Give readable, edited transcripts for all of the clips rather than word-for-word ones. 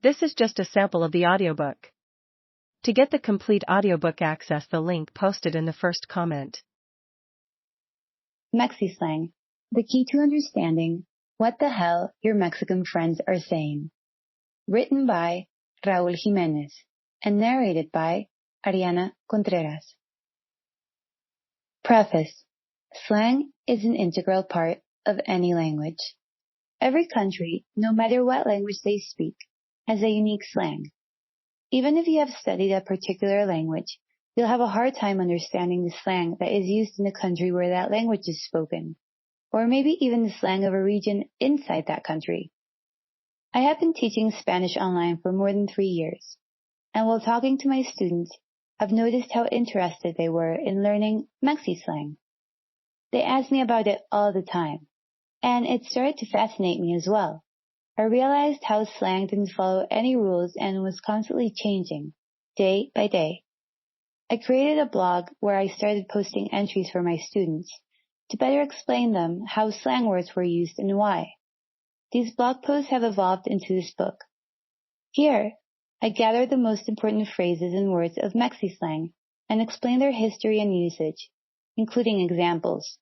This is just a sample of the audiobook. To get the complete audiobook, access the link posted in the first comment. Mexislang, the key to understanding what the hell your Mexican friends are saying. Written by Raúl Jiménez and narrated by Ariana Contreras. Preface. Slang is an integral part of any language. Every country, no matter what language they speak, has a unique slang. Even if you have studied a particular language, you'll have a hard time understanding the slang that is used in the country where that language is spoken, or maybe even the slang of a region inside that country. I have been teaching Spanish online for more than 3 years, and while talking to my students, I've noticed how interested they were in learning Mexislang. They ask me about it all the time, and it started to fascinate me as well. I realized how slang didn't follow any rules and was constantly changing, day by day. I created a blog where I started posting entries for my students to better explain them how slang words were used and why. These blog posts have evolved into this book. Here, I gather the most important phrases and words of Mexislang and explain their history and usage, including examples.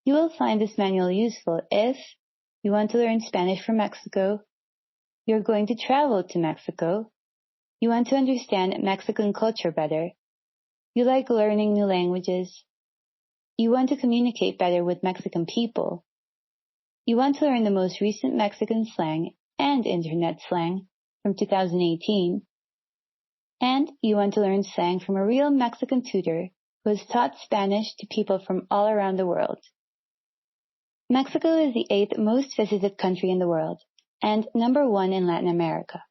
You will find this manual useful if you want to learn Spanish from Mexico, you're going to travel to Mexico, you want to understand Mexican culture better, you like learning new languages, you want to communicate better with Mexican people, you want to learn the most recent Mexican slang and internet slang from 2018, and you want to learn slang from a real Mexican tutor who has taught Spanish to people from all around the world. Mexico is the 8th most visited country in the world, and number 1 in Latin America.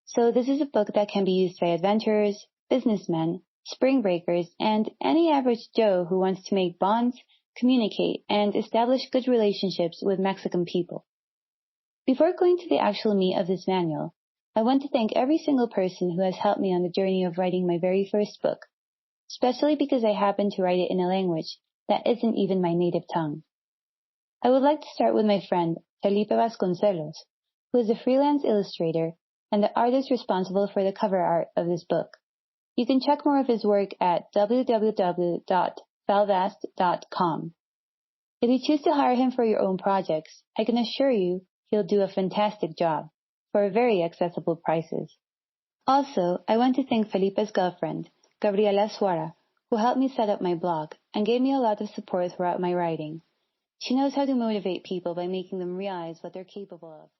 So this is a book that can be used by adventurers, businessmen, spring breakers, and any average Joe who wants to make bonds, communicate, and establish good relationships with Mexican people. Before going to the actual meat of this manual, I want to thank every single person who has helped me on the journey of writing my very first book, especially because I happen to write it in a language that isn't even my native tongue. I would like to start with my friend, Felipe Vasconcelos, who is a freelance illustrator and the artist responsible for the cover art of this book. You can check more of his work at www.falvast.com. If you choose to hire him for your own projects, I can assure you he'll do a fantastic job for very accessible prices. Also, I want to thank Felipe's girlfriend, Gabriela Suara, who helped me set up my blog and gave me a lot of support throughout my writing. She knows how to motivate people by making them realize what they're capable of.